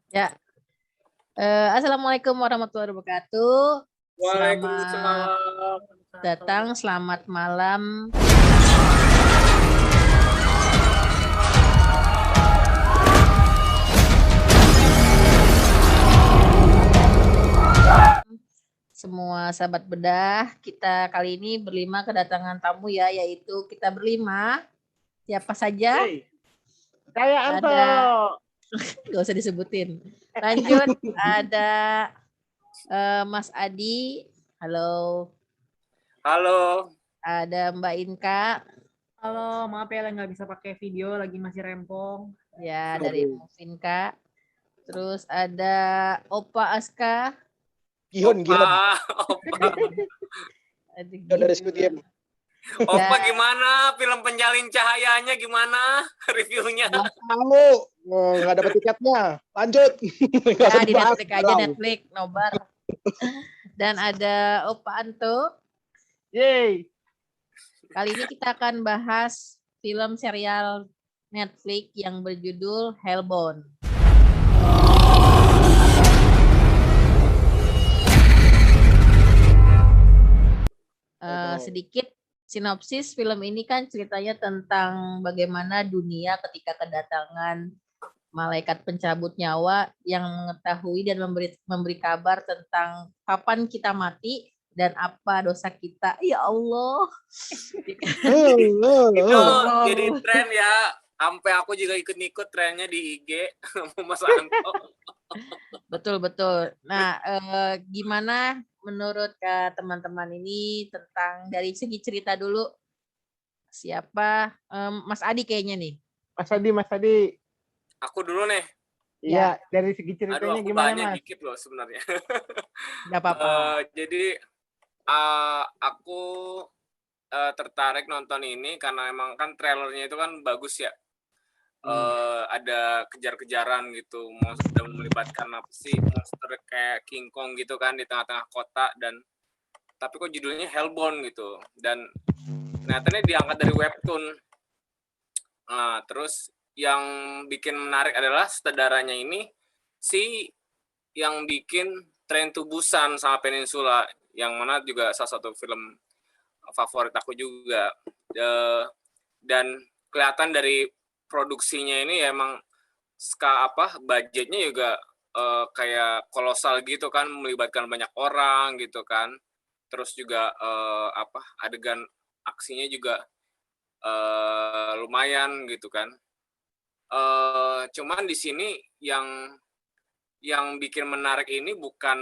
Ya, Assalamualaikum warahmatullahi wabarakatuh. Selamat Waalaikumsalam. datang, selamat malam. Semua sahabat bedah, kita kali ini berlima kedatangan tamu ya, yaitu kita berlima. Siapa saja? Saya Anto. Gak usah disebutin. Lanjut, ada Mas Adi. Halo. Halo. Ada Mbak Inka. Halo, maaf ya nggak bisa pakai video, lagi masih rempong. Ya, dari Movinka. Terus ada Opa Aska. Gihon. Opa. Dari Squid. Ya. Opa gimana? Film Penjalin Cahayanya gimana? Reviewnya? Nggak tahu, nggak dapat tiketnya. Lanjut. Ya, di Netflix aja, Netflix, nobar. Dan ada Opa Anto. Yeay. Kali ini kita akan bahas film serial Netflix yang berjudul Hellbound. Sedikit sinopsis film ini kan ceritanya tentang bagaimana dunia ketika kedatangan malaikat pencabut nyawa yang mengetahui dan memberi kabar tentang kapan kita mati dan apa dosa kita. Ya Allah. Itu jadi tren ya. Sampai aku juga ikut-ikut trennya di IG Mas Anto. Betul. Nah, gimana menurut teman-teman ini tentang dari segi cerita dulu? Siapa? Mas Adi kayaknya nih. Mas Adi. Aku dulu nih. Iya, dari segi ceritanya gimana, Mas? Dikit loh sebenarnya. Gak apa-apa. Jadi aku tertarik nonton ini karena emang kan trailernya itu kan bagus ya. Ada kejar-kejaran gitu, sudah melibatkan apa sih monster kayak King Kong gitu kan di tengah-tengah kota, dan tapi kok judulnya Hellbound gitu, dan ternyata ini diangkat dari webtoon. Nah, terus yang bikin menarik adalah sutradaranya ini si yang bikin Train to Busan sama Peninsula, yang mana juga salah satu film favorit aku juga, dan kelihatan dari produksinya ini ya emang budgetnya juga kayak kolosal gitu kan, melibatkan banyak orang gitu kan, terus juga adegan aksinya juga lumayan gitu kan. Cuman di sini yang bikin menarik ini bukan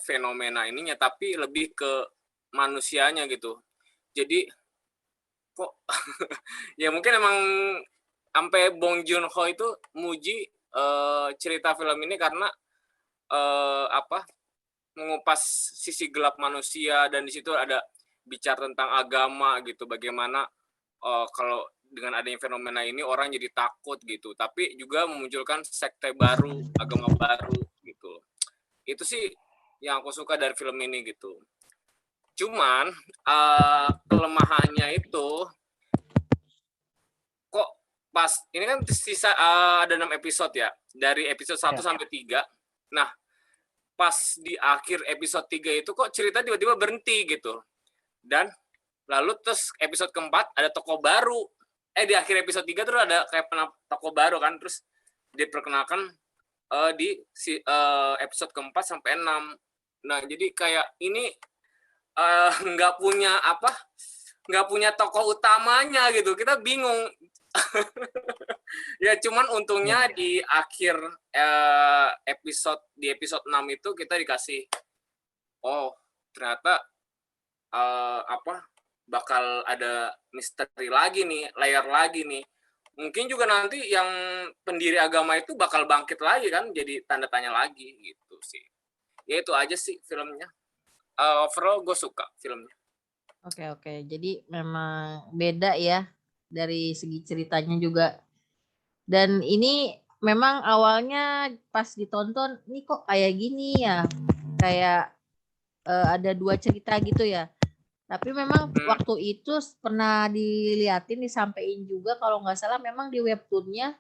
fenomena ininya, tapi lebih ke manusianya gitu. Jadi kok ya mungkin emang sampai Bong Joon-ho itu muji cerita film ini karena mengupas sisi gelap manusia, dan di situ ada bicara tentang agama gitu, bagaimana kalau dengan adanya fenomena ini orang jadi takut gitu, tapi juga memunculkan sekte baru, agama baru gitu. Itu sih yang aku suka dari film ini gitu. Cuman kelemahannya itu kok pas ini kan sisa ada 6 episode ya, dari episode 1 sampai 3. Nah, pas di akhir episode 3 itu kok cerita tiba-tiba berhenti gitu. Dan lalu terus episode keempat ada tokoh baru. Di akhir episode 3 terus ada kayak tokoh baru kan, terus diperkenalkan di episode keempat sampai 6. Nah, jadi kayak ini nggak punya tokoh utamanya gitu, kita bingung. Ya cuman untungnya di akhir episode 6 itu kita dikasih ternyata bakal ada misteri lagi nih, layer lagi nih. Mungkin juga nanti yang pendiri agama itu bakal bangkit lagi kan, jadi tanda tanya lagi gitu sih. Ya itu aja sih filmnya. Overall gue suka filmnya. Oke. Jadi memang beda ya dari segi ceritanya juga. Dan ini memang awalnya pas ditonton, ini kok kayak gini ya, kayak ada dua cerita gitu ya. Tapi memang waktu itu pernah disampein juga kalau nggak salah, memang di webtoonnya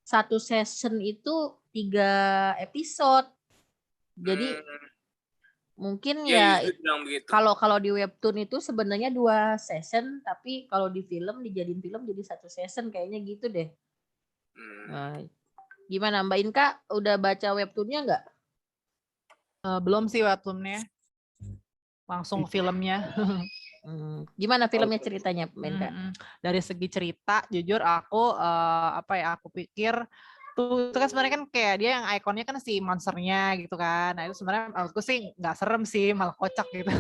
satu season itu 3 episode. Jadi Hmm, mungkin ya ya Yusuf bilang begitu. kalau di webtoon itu sebenarnya 2 season, tapi kalau di film dijadiin film jadi 1 season kayaknya gitu deh. Hmm. Nah, gimana Mbak Inka udah baca webtoonnya nggak? Belum sih webtoonnya. Langsung filmnya. Gimana filmnya ceritanya Mbak Inka? Dari segi cerita, jujur aku aku pikir itu kan sebenarnya kan kayak dia yang ikonnya kan si monsternya gitu kan. Nah itu sebenarnya menurutku sih nggak serem sih, malah kocak gitu.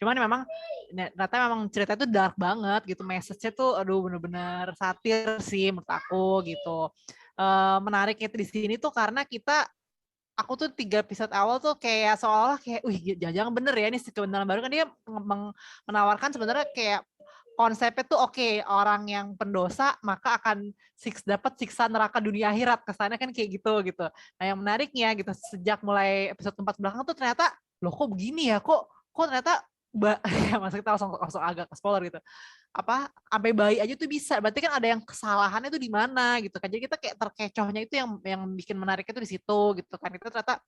Cuman memang ternyata memang cerita itu dark banget gitu. Message-nya tuh aduh bener-bener satir sih menurut aku gitu. Menariknya di sini tuh karena aku tuh 3 episode awal tuh kayak seolah-olah kayak, wih jangan-jangan bener ya ini kebenaran baru kan dia menawarkan sebenarnya kayak konsepnya tuh oke, orang yang pendosa maka akan dapat siksa neraka dunia akhirat, kesannya kan kayak gitu. Nah yang menariknya gitu sejak mulai episode 4 belakang tuh ternyata loh kok begini ya, kok ternyata ya masuk kita langsung agak ke spoiler gitu. Sampai bayi aja tuh bisa, berarti kan ada yang kesalahannya tuh di mana gitu kan. Jadi kita kayak terkecohnya itu yang bikin menariknya tuh di situ gitu kan. Kita ternyata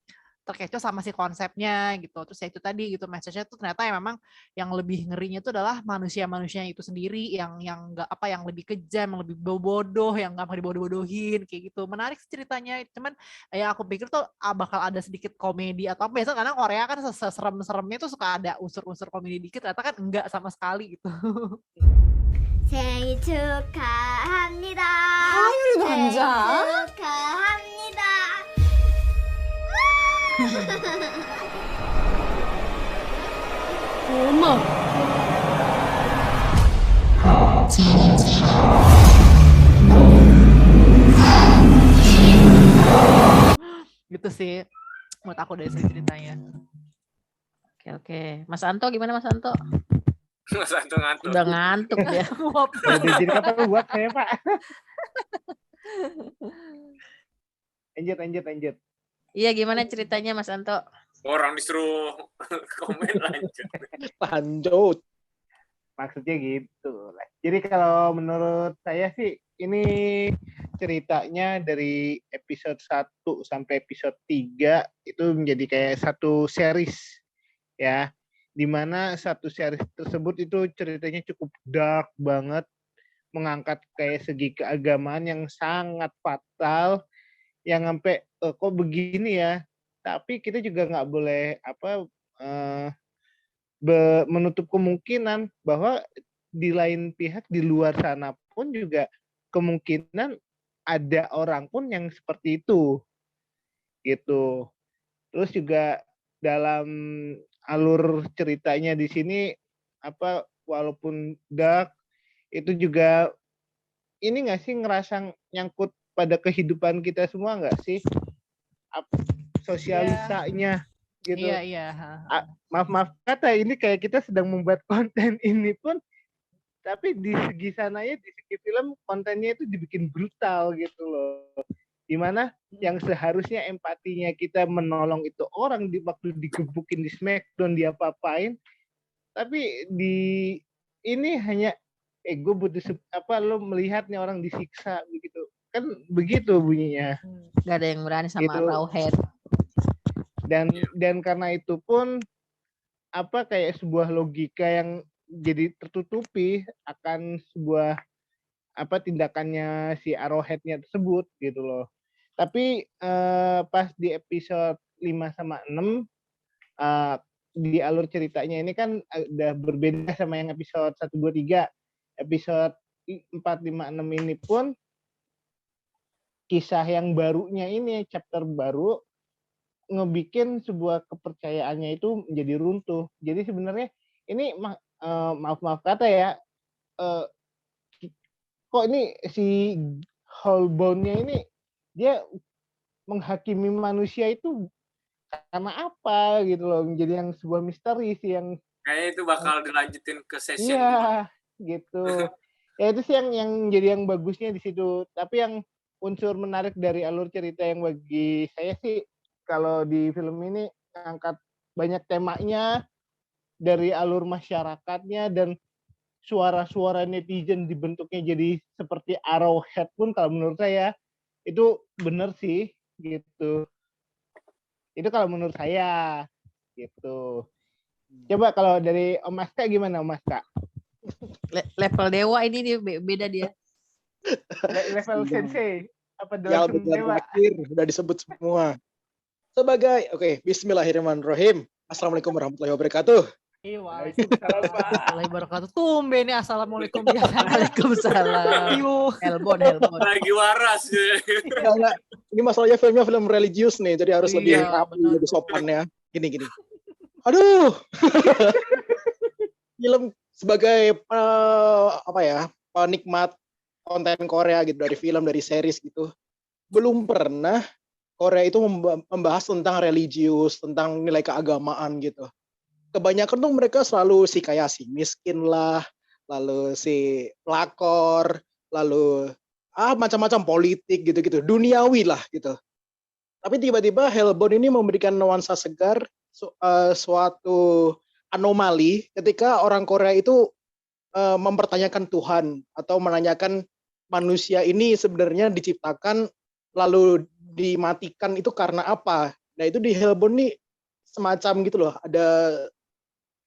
terkecoh sama si konsepnya gitu. Terus ya itu tadi gitu, message-nya tuh ternyata memang yang lebih ngerinya itu adalah manusia-manusia itu sendiri yang enggak yang lebih kejam, yang lebih bodoh, yang enggak mau dibodoh-bodohin kayak gitu. Menarik ceritanya, cuman ya aku pikir tuh bakal ada sedikit komedi atau biasa karena Korea kan serem-seremnya tuh suka ada unsur-unsur komedi dikit, ternyata kan enggak sama sekali gitu. 생일 축하합니다. 하율이 남자? 생일 축하합니다. 어머. Gitu sih menurut aku dari segi ceritanya. Oke. Mas Anto gimana Mas Anto? Mas Anto ngantuk. Udah ngantuk ya. Jadi kata buat saya Pak. Lanjut. Iya gimana ceritanya Mas Anto? Orang disuruh komen lanjut. Lanjut. Maksudnya gitu. Jadi kalau menurut saya sih ini ceritanya dari episode 1 sampai episode 3 itu menjadi kayak satu series ya. Dimana satu series tersebut itu ceritanya cukup dark banget, mengangkat kayak segi keagamaan yang sangat fatal, yang sampai kok begini ya. Tapi kita juga nggak boleh menutup kemungkinan bahwa di lain pihak di luar sana pun juga kemungkinan ada orang pun yang seperti itu gitu. Terus juga dalam alur ceritanya di sini walaupun dark itu juga ini nggak sih ngerasa nyangkut pada kehidupan kita semua nggak sih sosialisanya gitu. Iya. Maaf kata ini kayak kita sedang membuat konten ini pun tapi di segi sananya di segi film kontennya itu dibikin brutal gitu loh. Dimana yang seharusnya empatinya kita menolong itu orang di waktu digebukin di Smackdown dia apa-apain, tapi di ini hanya gue butuh lo melihat nih orang disiksa begitu kan begitu bunyinya. Gak ada yang berani sama gitu. Rawhead. Dan karena itu pun kayak sebuah logika yang jadi tertutupi akan sebuah tindakannya si Arrowhead-nya tersebut gitu loh. Tapi pas di episode 5 sama 6 di alur ceritanya ini kan udah berbeda sama yang episode 1, 2, 3. Episode 4, 5, 6 ini pun kisah yang barunya ini, chapter baru ngebikin sebuah kepercayaannya itu menjadi runtuh. Jadi sebenarnya ini maaf kata ya, kok ini si Hellbound-nya ini dia menghakimi manusia itu karena apa gitu loh, menjadi yang sebuah misteri sih yang kayaknya itu bakal dilanjutin ke session. Iya, gitu. Ya itu sih yang jadi yang bagusnya di situ. Tapi yang unsur menarik dari alur cerita yang bagi saya sih kalau di film ini angkat banyak temanya dari alur masyarakatnya dan suara-suara netizen dibentuknya jadi seperti Arrowhead pun kalau menurut saya Itu bener sih gitu. Itu kalau menurut saya gitu. Coba kalau dari Om Aska gimana Om Aska? Level dewa ini dia beda dia. Level sensei apa Ya langsung udah dewa? terakhir udah disebut semua. Sebagai Bismillahirrahmanirrahim. Assalamualaikum warahmatullahi wabarakatuh. Waalaikumsalam, Pak. Warahmatullahi wabarakatuh. Tumben nih assalamualaikum biasanya. Waalaikumsalam. Yuk. Helbon. Lagi waras. Enggak. Ini masalahnya filmnya film religius nih, jadi harus lebih Iya, rapi, benar. lebih sopan ya. Gini. Aduh. Film sebagai penikmat konten Korea gitu, dari film, dari series gitu. Belum pernah Korea itu membahas tentang religius, tentang nilai keagamaan gitu. Kebanyakan tuh mereka selalu kayak si miskin lah, lalu si pelakor, lalu macam-macam politik gitu-gitu, duniawi lah gitu. Tapi tiba-tiba Hellbound ini memberikan nuansa segar, suatu anomali ketika orang Korea itu mempertanyakan Tuhan atau menanyakan manusia ini sebenarnya diciptakan lalu dimatikan itu karena apa. Nah itu di Hellbound nih semacam gitu loh, ada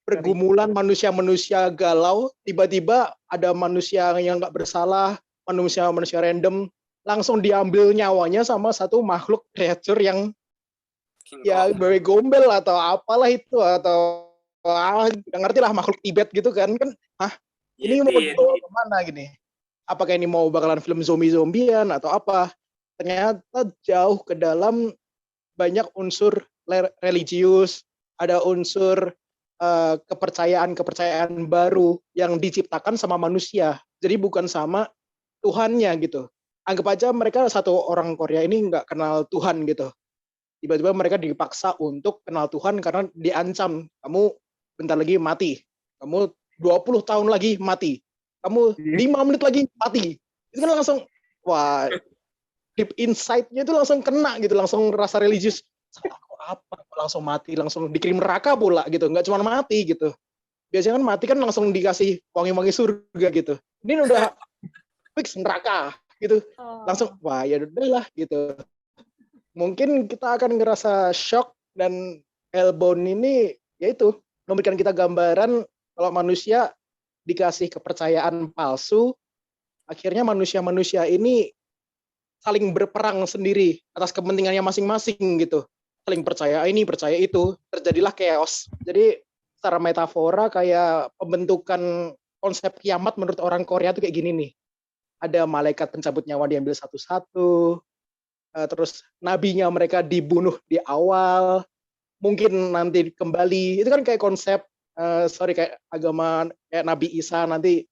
pergumulan manusia-manusia galau, tiba-tiba ada manusia yang nggak bersalah, manusia random, langsung diambil nyawanya sama satu makhluk creature yang ya bawa gombel atau apalah itu, atau nggak ngerti lah, makhluk Tibet gitu kan ini mau dibawa kemana gini, apakah ini mau bakalan film zombie-zombian atau apa. Ternyata jauh ke dalam, banyak unsur religius, ada unsur kepercayaan baru yang diciptakan sama manusia, jadi bukan sama Tuhannya gitu. Anggap aja mereka satu orang Korea ini nggak kenal Tuhan gitu, tiba-tiba mereka dipaksa untuk kenal Tuhan karena diancam, kamu bentar lagi mati, kamu 20 tahun lagi mati, kamu 5 menit lagi mati. Itu kan langsung, wah, deep insight-nya itu langsung kena gitu, langsung rasa religius. Apa langsung mati, langsung dikirim neraka pula gitu, nggak cuma mati gitu. Biasanya kan mati kan langsung dikasih wangi-wangi surga gitu, ini udah fix neraka gitu, langsung wah ya udahlah gitu. Mungkin kita akan ngerasa shock, dan Hellbound ini yaitu memberikan kita gambaran kalau manusia dikasih kepercayaan palsu, akhirnya manusia-manusia ini saling berperang sendiri atas kepentingannya masing-masing gitu. Saling percaya ini, percaya itu, terjadilah chaos. Jadi secara metafora kayak pembentukan konsep kiamat menurut orang Korea tuh kayak gini nih. Ada malaikat pencabut nyawa diambil satu-satu, terus nabinya mereka dibunuh di awal, mungkin nanti kembali. Itu kan kayak konsep, kayak agama kayak Nabi Isa nanti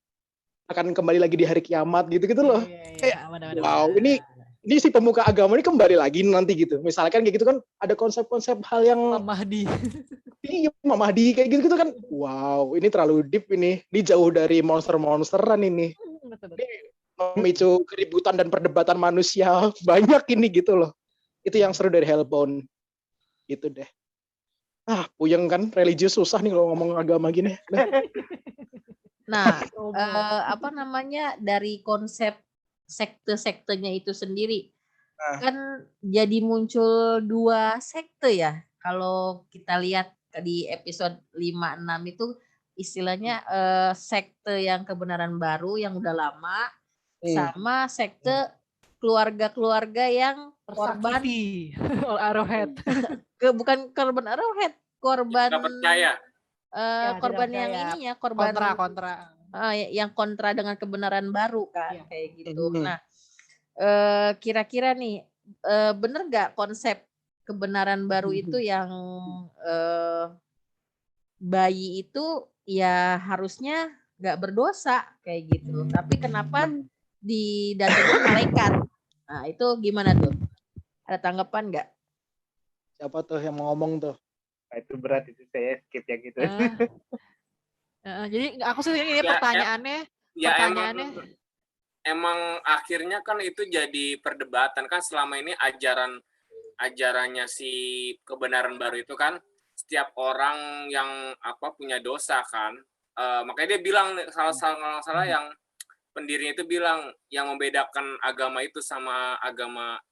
akan kembali lagi di hari kiamat gitu-gitu loh. Wow, ini si pemuka agama ini kembali lagi nanti gitu. Misalkan kayak gitu kan ada konsep-konsep hal yang Mahdi. Iya, Mahdi kayak gitu kan. Wow, ini terlalu deep ini. Ini jauh dari monster-monsteran ini. Ini memicu keributan dan perdebatan manusia banyak ini gitu loh. Itu yang seru dari Hellbound. Gitu deh. Puyeng kan, religius susah nih kalau ngomong agama gini. Nah, dari konsep sekte-sektenya itu sendiri, kan jadi muncul 2 sekte ya. Kalau kita lihat di episode 5-6 itu istilahnya sekte yang kebenaran baru yang udah lama, sama sekte keluarga-keluarga yang korban Arrowhead. bukan korban Arrowhead, korban Nggak percaya. korban yang ininya, korban kontra. Yang kontra dengan kebenaran baru kan, kayak gitu. Nah, kira-kira nih bener nggak konsep kebenaran baru itu yang bayi itu ya harusnya nggak berdosa kayak gitu, tapi kenapa didatengin malaikat? Nah itu gimana tuh? Ada tanggapan nggak? Siapa tuh yang mau ngomong tuh? Itu berat, itu saya skip yang gitu. Jadi aku sih ini pertanyaannya. Emang akhirnya kan itu jadi perdebatan kan selama ini ajarannya si kebenaran baru itu kan setiap orang yang punya dosa kan, makanya dia bilang salah yang pendirinya itu bilang yang membedakan agama itu sama agama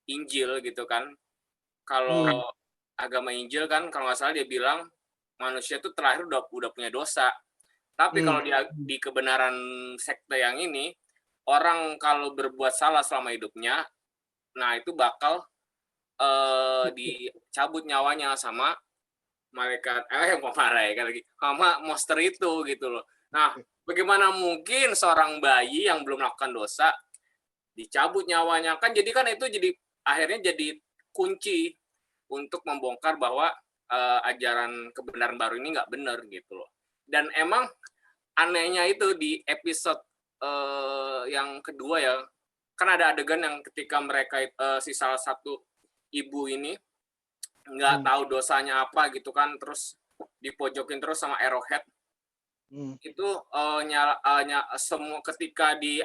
Injil gitu kan. Kalau agama Injil kan kalau nggak salah dia bilang manusia itu terakhir udah punya dosa. Tapi kalau di kebenaran sekte yang ini, orang kalau berbuat salah selama hidupnya, nah itu bakal dicabut nyawanya sama malaikat lagi sama monster itu gitu loh. Nah, bagaimana mungkin seorang bayi yang belum melakukan dosa dicabut nyawanya? Kan jadi kan itu jadi akhirnya jadi kunci untuk membongkar bahwa ajaran kebenaran baru ini nggak benar gitu loh. Dan emang anehnya itu di episode yang kedua ya, kan ada adegan yang ketika mereka si salah satu ibu ini nggak tahu dosanya apa gitu kan, terus dipojokin terus sama Arrowhead. Itu semua ketika di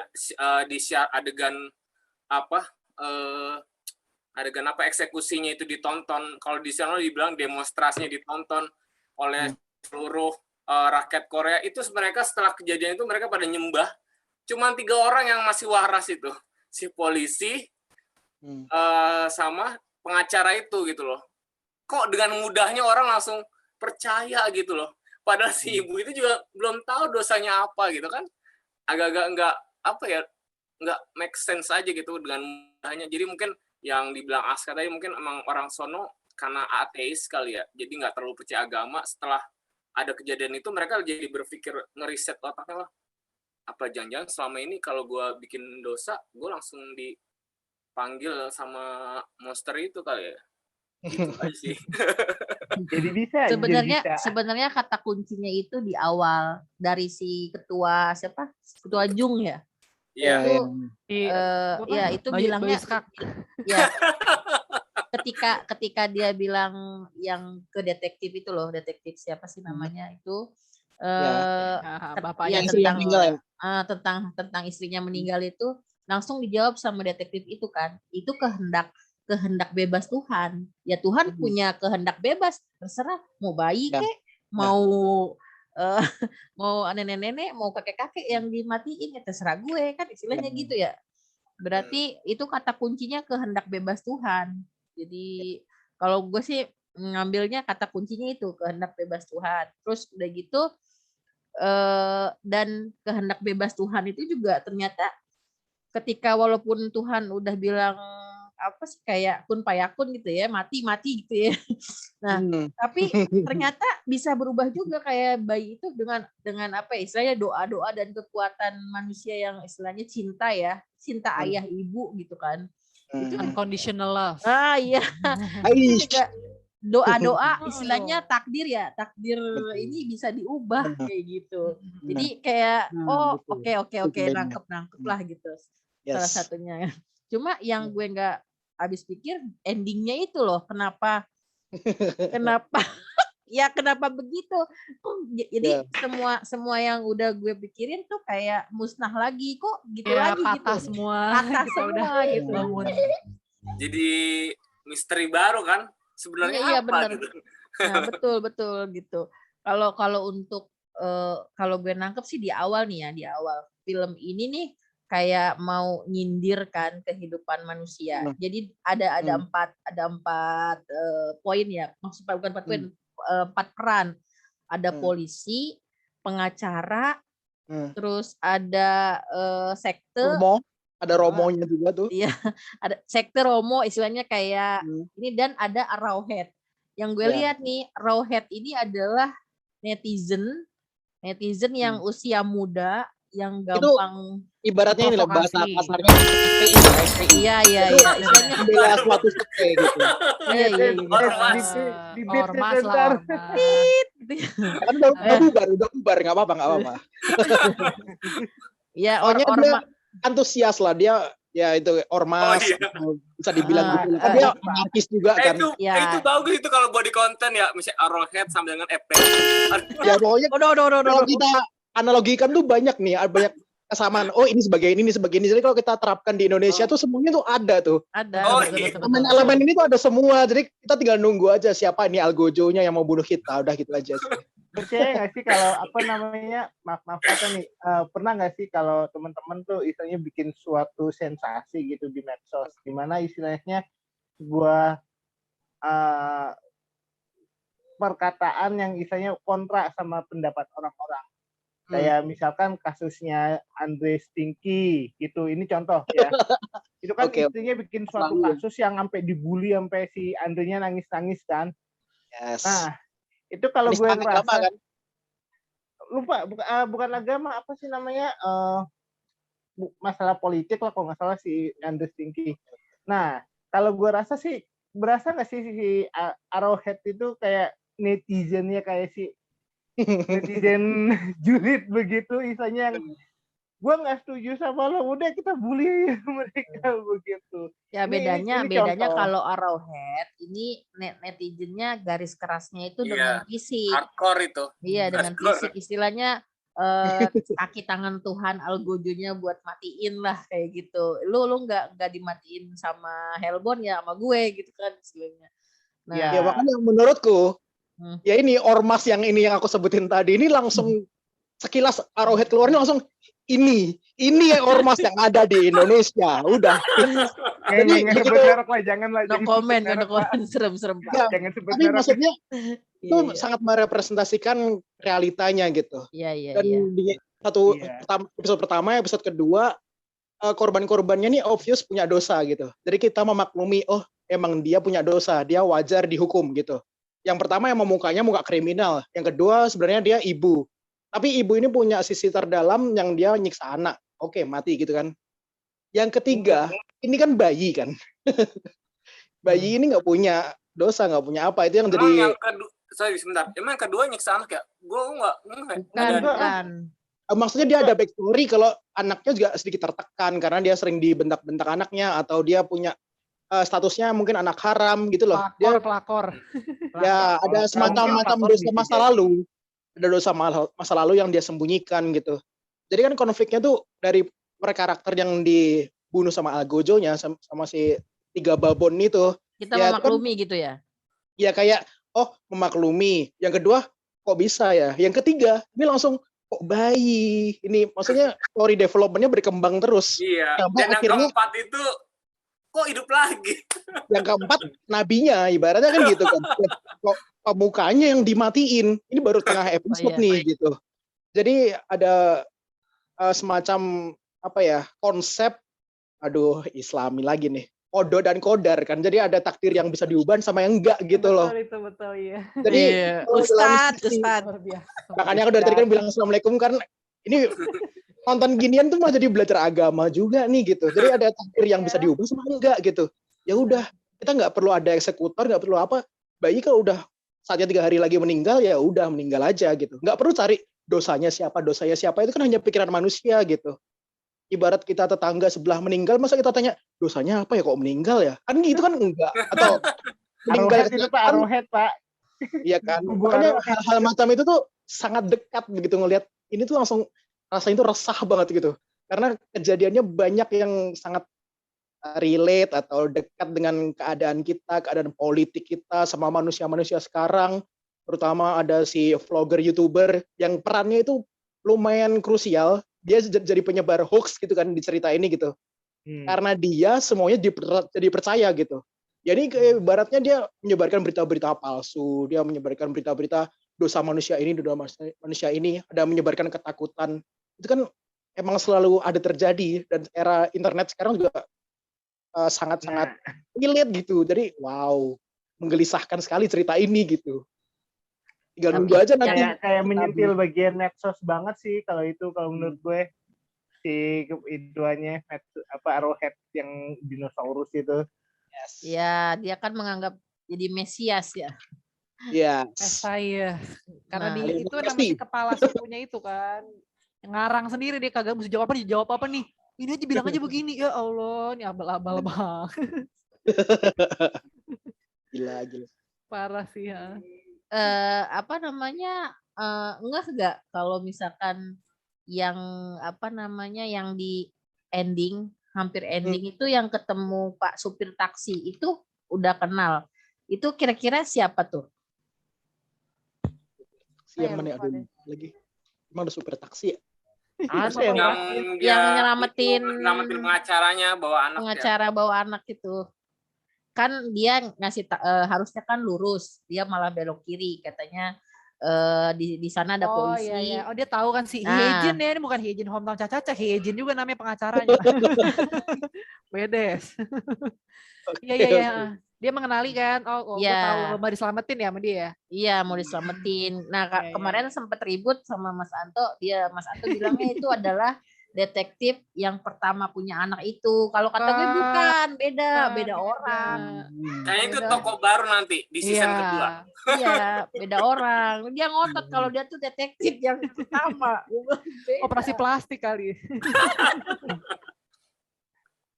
adegan eksekusinya itu ditonton, kalau di sana dibilang demonstrasinya ditonton oleh seluruh rakyat Korea, itu mereka setelah kejadian itu mereka pada nyembah. Cuman 3 orang yang masih waras itu, si polisi sama pengacara itu gitu loh. Kok dengan mudahnya orang langsung percaya gitu loh. Padahal si ibu itu juga belum tahu dosanya apa gitu kan. Agak-agak nggak make sense aja gitu dengan mudahnya. Jadi mungkin yang dibilang Aska tadi mungkin emang orang sono karena ateis kali ya. Jadi nggak terlalu percaya agama. Setelah ada kejadian itu mereka jadi berpikir ngeriset otaknya lah. Apa jangan-jangan selama ini kalau gue bikin dosa, gue langsung dipanggil sama monster itu kali ya. Gitu aja sih. Jadi bisa. Sebenarnya kata kuncinya itu di awal dari si ketua Jung ya. Iya. Itu bilangnya ya. Ketika dia bilang yang ke detektif itu loh, detektif siapa sih namanya itu bapaknya tentang istrinya meninggal itu langsung dijawab sama detektif itu kan, itu kehendak bebas Tuhan. Ya Tuhan punya kehendak bebas, terserah mau bayi kek, mau nenek-nenek, mau kakek-kakek yang dimatiin ya terserah gue kan, istilahnya gitu ya. Berarti itu kata kuncinya kehendak bebas Tuhan. Jadi kalau gue sih ngambilnya kata kuncinya itu kehendak bebas Tuhan. Terus udah gitu dan kehendak bebas Tuhan itu juga ternyata ketika walaupun Tuhan udah bilang kayak kun payakun gitu ya, mati gitu ya. Nah, tapi ternyata bisa berubah juga kayak bayi itu dengan istilahnya doa-doa dan kekuatan manusia yang istilahnya cinta ayah ibu gitu kan. Itu unconditional love. Iya. Doa-doa istilahnya takdir ini bisa diubah kayak gitu. Jadi kayak oke nangkep lah gitu. Salah satunya. Cuma yang gue nggak habis pikir endingnya itu loh, kenapa kenapa begitu. Jadi semua yang udah gue pikirin tuh kayak musnah lagi kok gitu lagi patah gitu. Semua gitu. Jadi misteri baru kan sebenarnya iya, apa bener. gitu. Nah, betul gitu. Kalau untuk kalau gue nangkep sih di awal film ini nih kayak mau nyindir kan kehidupan manusia. Jadi ada empat poin ya. Maksudnya bukan 4 poin, 4 peran. Ada polisi, pengacara, terus ada sekte. Ada romonya juga tuh. Iya, ada sekte romo istilahnya kayak ini, dan ada Arrowhead. Yang gue lihat nih, Arrowhead ini adalah netizen yang usia muda, yang gampang itu ibaratnya ini lah bahasa kasarnya FPI. Iya. Istilahnya bela suatu sekte gitu. Iya. Ormas lah. Kan udah bubar, nggak apa-apa. Iya, dia antusias lah dia, ya itu ormas, bisa dibilang gitu. Dia anarkis juga kan. Itu bagus itu kalau body content ya, misalnya Arrowhead sama dengan FPI. Ya pokoknya kalau kita analogikan tuh banyak kesamaan. Oh ini sebagai ini. Jadi kalau kita terapkan di Indonesia tuh semuanya tuh ada tuh. Ada. Elemen ini tuh ada semua. Jadi kita tinggal nunggu aja siapa ini algojonya yang mau bunuh kita. Udah gitu aja. percaya nggak sih kalau apa namanya, maaf kata nih, pernah nggak sih kalau teman-teman tuh istilahnya bikin suatu sensasi gitu di medsos, di mana istilahnya sebuah perkataan yang istilahnya kontra sama pendapat orang-orang. Kayak misalkan kasusnya Andre Stinky gitu, ini contoh ya. Itu kan Oke. istrinya bikin suatu kasus yang sampai dibully sampai si Andre-nya nangis-nangis kan. Yes. Nah, itu kalau gue Penistaan agama ngerasa kan? lupa bukan agama, apa sih namanya, masalah politik lah kalau nggak salah si Andre Stinky. Nah, kalau gue rasa sih, berasa nggak sih si Arrowhead itu kayak netizennya kayak si netizen julid begitu, istilahnya yang gue nggak setuju sama lo, udah kita bully mereka begitu. Ya Ini bedanya contoh. kalau Arrowhead ini netizennya garis kerasnya itu dengan fisik. Hardcore itu. Iya, dengan Hardcore. fisik, istilahnya kaki tangan Tuhan Algojonya buat matiin lah kayak gitu. Lu nggak dimatiin sama Hellbound ya sama gue gitu kan istilahnya. Nah, Ya. Ya makanya menurutku Hmm. ya ini ormas yang aku sebutin tadi ini langsung sekilas Arrowhead keluarnya langsung ini ya ormas yang ada di Indonesia. Udah. Jadi Nggak sebut begitu. merek lah, jangan lah. no jangan comment, sebut merek, Pak. serem-serem Pak. Ya, Jangan sebut tapi merek. maksudnya itu Iya. sangat merepresentasikan realitanya gitu. Iya. Dan di episode pertama, episode kedua, korban-korbannya nih obvious punya dosa gitu. Jadi kita memaklumi, oh emang dia punya dosa, dia wajar dihukum gitu. Yang pertama yang mukanya muka kriminal, yang kedua sebenarnya dia ibu. Tapi ibu ini punya sisi terdalam yang dia nyiksa anak. Oke, mati gitu kan. Yang ketiga, ini kan bayi kan. Bayi ini nggak punya dosa, nggak punya apa. Itu yang Emang jadi... yang kedua, sorry sebentar. Emang yang kedua nyiksa anak ya? Gue nggak. Bukan. Maksudnya dia ada backstory kalau anaknya juga sedikit tertekan karena dia sering dibentak-bentak anaknya atau dia punya statusnya mungkin anak haram gitu loh. Pelakor. Ya ada semacam dosa masa lalu. Ada dosa masa lalu yang dia sembunyikan gitu. Jadi kan konfliknya tuh dari karakter yang dibunuh sama Algojonya sama si 3 babon itu. Kita ya, memaklumi kan, gitu ya. Ya kayak memaklumi. Yang kedua kok bisa ya. Yang ketiga ini langsung kok bayi. Ini maksudnya story development-nya berkembang terus. Iya. Sampai Dan akhirnya, yang keempat itu kok hidup lagi. Yang keempat nabinya ibaratnya kan gitu kan. Kok mukanya yang dimatiin. Ini baru tengah episode nih gitu. Jadi ada semacam konsep Islami lagi nih. Kodo dan kodar kan. Jadi ada takdir yang bisa diubah sama yang enggak gitu loh. Betul iya. Jadi Ustadz. Makanya aku dari tadi kan bilang assalamualaikum kan ini nonton ginian tuh malah jadi belajar agama juga nih gitu. Jadi ada takdir yang bisa diubah sama enggak gitu. Ya udah, kita nggak perlu ada eksekutor, nggak perlu apa. Bayi kalau udah saatnya 3 hari lagi meninggal ya udah meninggal aja gitu. Nggak perlu cari dosanya siapa itu kan hanya pikiran manusia gitu. Ibarat kita tetangga sebelah meninggal, masa kita tanya dosanya apa ya kok meninggal ya? Kan gitu kan enggak. Atau meninggal itu Pak Arrowhead Pak. Iya kan. Makanya hal-hal macam itu tuh sangat dekat begitu ngelihat. Ini tuh langsung rasanya tuh resah banget gitu. Karena kejadiannya banyak yang sangat relate atau dekat dengan keadaan kita, keadaan politik kita sama manusia-manusia sekarang. Terutama ada si vlogger YouTuber yang perannya itu lumayan krusial. Dia jadi penyebar hoax gitu kan di cerita ini gitu. Karena dia semuanya jadi percaya gitu. Jadi ibaratnya dia menyebarkan berita-berita palsu, dia menyebarkan berita-berita dosa manusia ini, ada menyebarkan ketakutan. Itu kan emang selalu ada terjadi dan era internet sekarang juga sangat-sangat relate gitu. Jadi wow, menggelisahkan sekali cerita ini gitu. Tinggal nunggu aja nanti. Kayak menyentil bagian medsos banget sih kalau menurut gue si iduannya Arrowhead yang dinosaurus itu. Ya, dia kan menganggap jadi Mesias ya. Iya. Saya. Karena itu namanya kepala sukunya itu kan. Ngarang sendiri dia kagak mesti jawab apa nih. Ini aja bilang aja begini. Ya Allah, ini abal-abal banget. Gila. Parah sih ya. Enggak kalau misalkan yang yang di ending hampir ending itu yang ketemu Pak supir taksi itu udah kenal. Itu kira-kira siapa tuh? Siapa lupa nih? Aduh, deh. lagi. Emang ada supir taksi ya? Ada yang dia Yang nyelamatin nyelamatin pengacaranya bawa anak ya. pengacara bawa anak itu. Kan dia harusnya kan lurus, dia malah belok kiri katanya. Di sana ada Oh polisi. iya iya. Oh dia tahu kan si Nah. Hyejin ya, ini bukan Hyejin hometown Caca, Hyejin juga namanya pengacaranya. Bedes. Iya iya iya. Dia mengenali kan. Oh gue Iya. tahu mau diselamatin ya sama dia ya. Iya, mau diselamatin. Nah, Iya, iya. kemarin sempat ribut sama Mas Anto. Mas Anto bilangnya itu adalah detektif yang pertama punya anak itu. Kalau kata gue bukan, beda orang. Kayaknya itu Beda. toko baru nanti di season kedua. Iya, beda orang. Dia ngotot kalau dia tuh detektif yang pertama. Beda. Operasi plastik kali.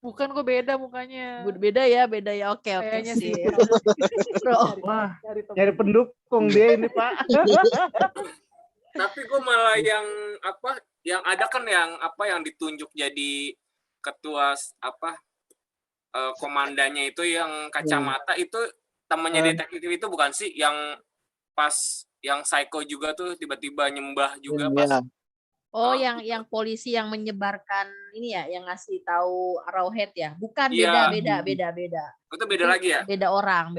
Bukan kok beda mukanya. Beda ya. Oke Kayaknya sih. sih. Bro. Wah, Cari temen. nyari pendukung dia ini Pak. Tapi gue malah yang ada kan yang ditunjuk jadi ketua komandannya itu yang kacamata itu temannya detektif itu bukan sih yang pas yang psycho juga tuh tiba-tiba nyembah juga pas. Oh, yang polisi yang menyebarkan ini ya, yang ngasih tahu Arrowhead ya? Bukan, Iya. beda. Itu beda lagi ya? Beda orang.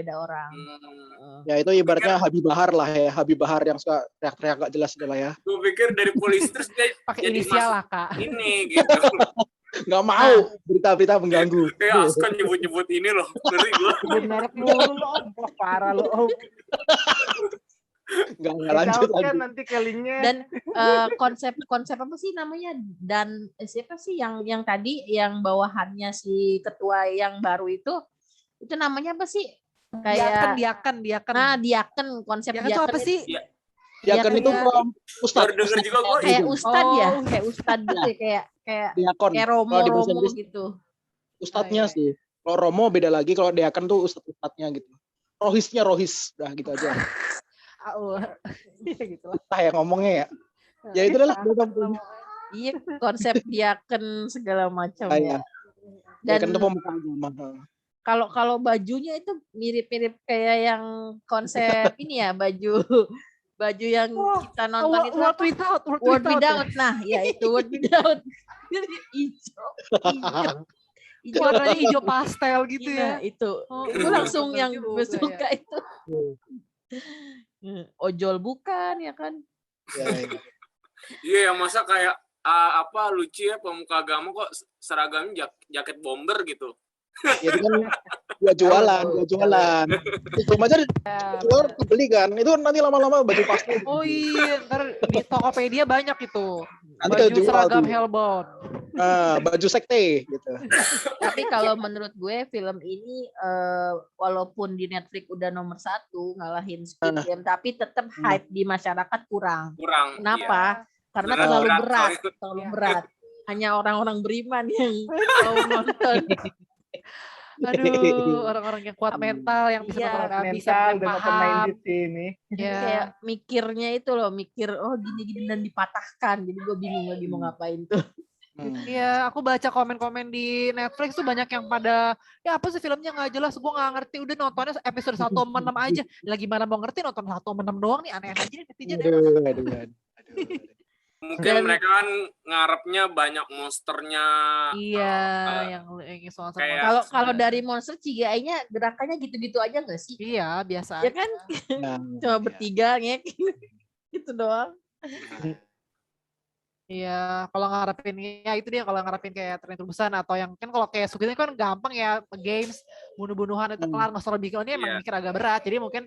Ya itu ibaratnya Habib Bahar lah ya, Habib Bahar yang suka teriak-teriak gak jelas itu lah ya. Gue pikir dari polisi terus dia Pakai jadi inisial masuk lah kak. ini gitu. Nggak mau berita-berita mengganggu. Kayak Askon nyebut-nyebut ini loh. Ngeri gue. Benar dulu lo, Om. Wah, parah lo Om. Nggak lanjut Dijawabkan lagi. nanti kelingnya. Dan konsep apa sih namanya? Dan siapa sih yang tadi yang bawahannya si ketua yang baru itu namanya apa sih? Kayak Diaken. Nah, diaken, konsep Diaken itu apa sih? Diakon itu ustad. Baru denger juga gue. Kayak gitu. ustad ya, Oh. kayak ustad gitu ya, kayak Diakon. Kalau di bahasa romo Inggris gitu. ustadnya Iya. sih. Kalau Romo beda lagi, kalau diakon tuh ustadnya gitu. Rohis, udah gitu aja. Gitu lah. Entah ya ngomongnya ya. Ya itu lah. Iya, konsep diaken segala macam Iya. ya. Diakon Dan itu pemuka agama. kalau bajunya itu mirip-mirip kayak yang konsep ini ya, baju yang kita nonton itu Word apa? without. Word without. Nah, ya itu word without. Hijau. Warnanya hijau pastel gitu Iya, ya. itu. Oh, Itu iya, langsung bener yang juga gue ya. suka itu. Ojol bukan ya kan? Ya. Iya, masa kayak lucu ya pemuka agama kok seragamnya jaket bomber gitu. Itu kan gua jualan. Cuma aja jual beli kan. Itu nanti lama-lama baju pasti. Oh iya, ntar di Tokopedia banyak itu. Nanti Baju jual seragam tuh. Hellbound. Nah, baju sekte gitu. Tapi kalau menurut gue film ini walaupun di Netflix udah nomor 1 ngalahin Squid Game, tapi tetap hype di masyarakat kurang. Kurang. Kenapa? Karena Berat. terlalu berat. Hanya orang-orang beriman yang mau nonton. Aduh, orang-orang yang kuat mental yang bisa Iya, nonton bisa Mental dan open paham. minded sih ini. Ya. Kayak mikirnya itu loh, gini-gini dan dipatahkan. Jadi gue bingung lagi mau ngapain tuh. Iya, aku baca komen-komen di Netflix tuh banyak yang pada ya apa sih filmnya nggak jelas, gue nggak ngerti, udah nontonnya episode 1-6 aja. Lagi mana mau ngerti nonton 1-6 doang nih, aneh-aneh aja nih netizen. Aduh. Mungkin mereka kan ngarepnya banyak monsternya. Iya, yang soal kayak- Kalau dari monster CGI-nya gerakannya gitu-gitu aja nggak sih? iya biasa. Ya kan? Cuma bertiga ngek. Gitu doang. Iya, kalau ngarepin ya itu dia kalau ngarepin kayak Train to Busan atau yang kan kalau kayak Squid Game kan gampang ya games bunuh-bunuhan itu kelar nggak usah bikin ini emang Iya. mikir agak berat jadi mungkin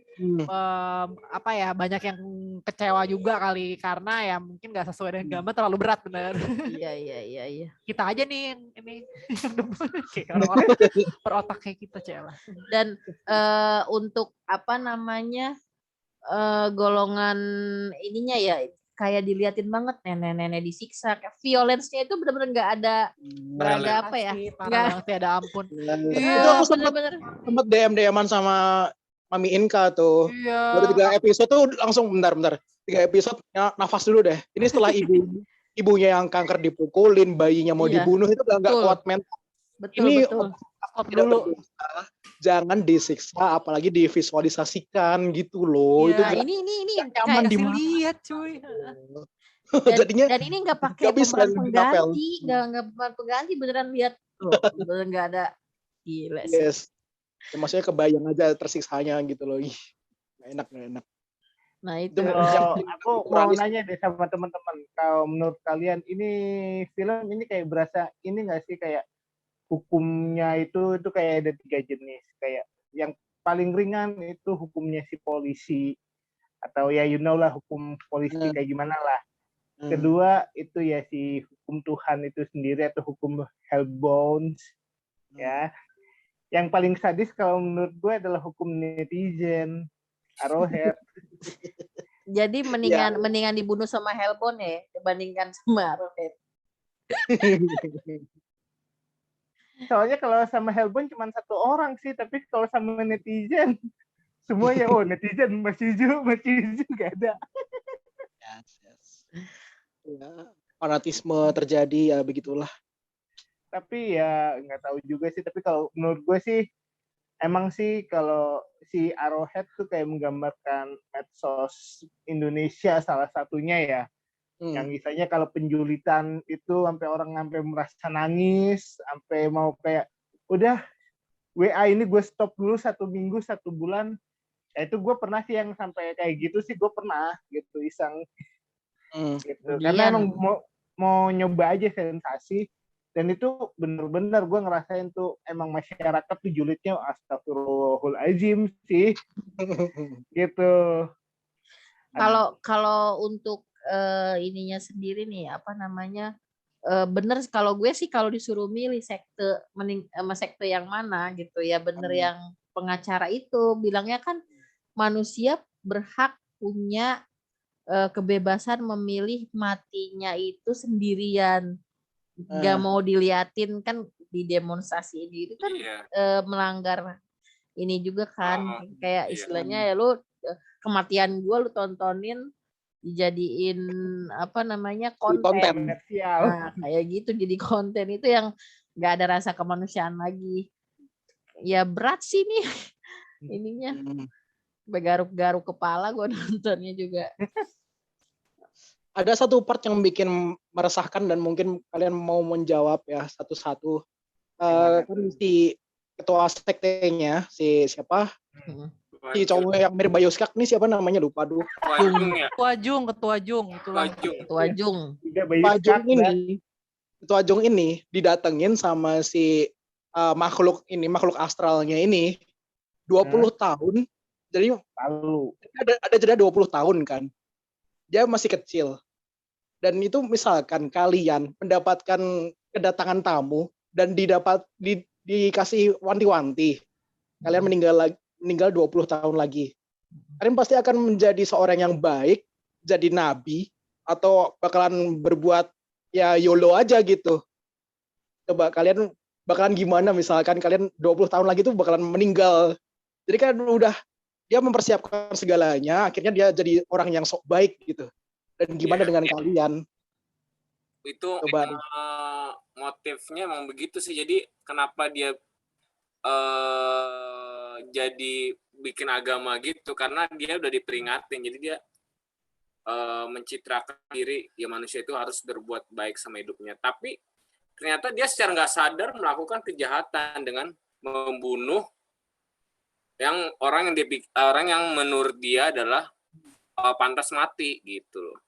banyak yang kecewa juga kali karena ya mungkin nggak sesuai dengan gambar terlalu berat bener. Iya. Kita aja nih yang ini yang demen kayak orang-orang berotak kayak kita Cela. Dan untuk apa namanya golongan ininya ya kayak diliatin banget nenek-nenek disiksa, kayak violence-nya itu benar-benar nggak ada apa ya? Parah Nggak. banget ya ada ampun. Itu aku sempat DM-an sama Mami Inka tuh. Iya. Baru 3 episode tuh langsung bentar. 3 episode nafas dulu deh. Ini setelah ibunya yang kanker dipukulin, bayinya mau Iya. dibunuh itu udah nggak Betul. kuat mental. Betul. Stop dulu. jangan disiksa, apalagi divisualisasikan gitu loh. Itu Iya, nggak ini nggak nyaman di kasih mata. lihat cuy. Jadinya dan ini nggak pakai nggak bisa pemeran di novel. pengganti, nggak pemeran pengganti, beneran lihat loh, beneran nggak ada. Gila sih. Yes. Ya, maksudnya kebayang aja tersiksanya gitu loh. Ih, nggak enak. Nah itu Itu Kalau yang aku mau nanya deh sama teman-teman, kalau menurut kalian ini film ini kayak berasa ini nggak sih kayak hukumnya itu kayak ada 3 jenis, kayak yang paling ringan itu hukumnya si polisi atau ya you know lah hukum polisi kayak gimana lah. Kedua itu ya si hukum Tuhan itu sendiri atau hukum hellbound ya. Yang paling sadis kalau menurut gue adalah hukum netizen, Arrowhead. jadi mendingan dibunuh sama Hellbound ya dibandingkan sama Arrowhead. Soalnya kalau sama Hellbound cuma 1 orang sih, tapi kalau sama netizen semuanya netizen masih hijau gak ada. Yes. Ya, fanatisme terjadi ya begitulah. Tapi ya nggak tahu juga sih, tapi kalau menurut gue sih emang sih kalau si Arrowhead tuh kayak menggambarkan medsos Indonesia salah satunya ya. Yang misalnya kalau penjulitan itu sampai orang sampai merasa nangis, sampai mau kayak udah WA ini gue stop dulu 1 minggu 1 bulan. Ya itu gue pernah sih yang sampai kayak gitu sih, gue pernah gitu iseng gitu. Karena emang mau nyoba aja sensasi. Dan itu bener-bener gue ngerasain tuh emang masyarakat tuh julidnya astagfirullahaladzim sih gitu. Kalau untuk ininya sendiri nih apa namanya bener kalau gue sih kalau disuruh milih sekte yang mana gitu ya bener yang pengacara itu bilangnya kan manusia berhak punya kebebasan memilih matinya itu sendirian. Gak mau diliatin kan di demonstrasi ini itu kan melanggar ini juga kan kayak istilahnya ya lu kematian gue lu tontonin dijadiin apa namanya konten. Nah, kayak gitu jadi konten itu yang nggak ada rasa kemanusiaan lagi. Ya berat sih nih ininya. Bergaruk-garuk kepala gue nontonnya juga. Ada satu part yang bikin meresahkan dan mungkin kalian mau menjawab ya satu-satu. Kan si ketua sektenya si siapa? Si cowok yang mirip Bayoskak nih siapa namanya lupa aduh. Ketua Jung itulah. Ketua Jung ini didatengin sama si makhluk astralnya ini 20 tahun. Jadi ada jeda 20 tahun kan. Dia masih kecil. Dan itu misalkan kalian mendapatkan kedatangan tamu dan dikasih wanti-wanti. Kalian meninggal 20 tahun lagi. Kalian pasti akan menjadi seorang yang baik, jadi nabi, atau bakalan berbuat ya YOLO aja gitu. Coba kalian bakalan gimana misalkan kalian 20 tahun lagi tuh bakalan meninggal. Jadi kan udah dia mempersiapkan segalanya, akhirnya dia jadi orang yang sok baik gitu. Dan gimana dengan kalian? Itu motifnya emang begitu sih. Jadi kenapa dia jadi bikin agama gitu? Karena dia udah diperingatin. Jadi dia mencitrakan diri ya manusia itu harus berbuat baik sama hidupnya. Tapi ternyata dia secara nggak sadar melakukan kejahatan dengan membunuh orang yang menurut dia adalah pantas mati gitu loh.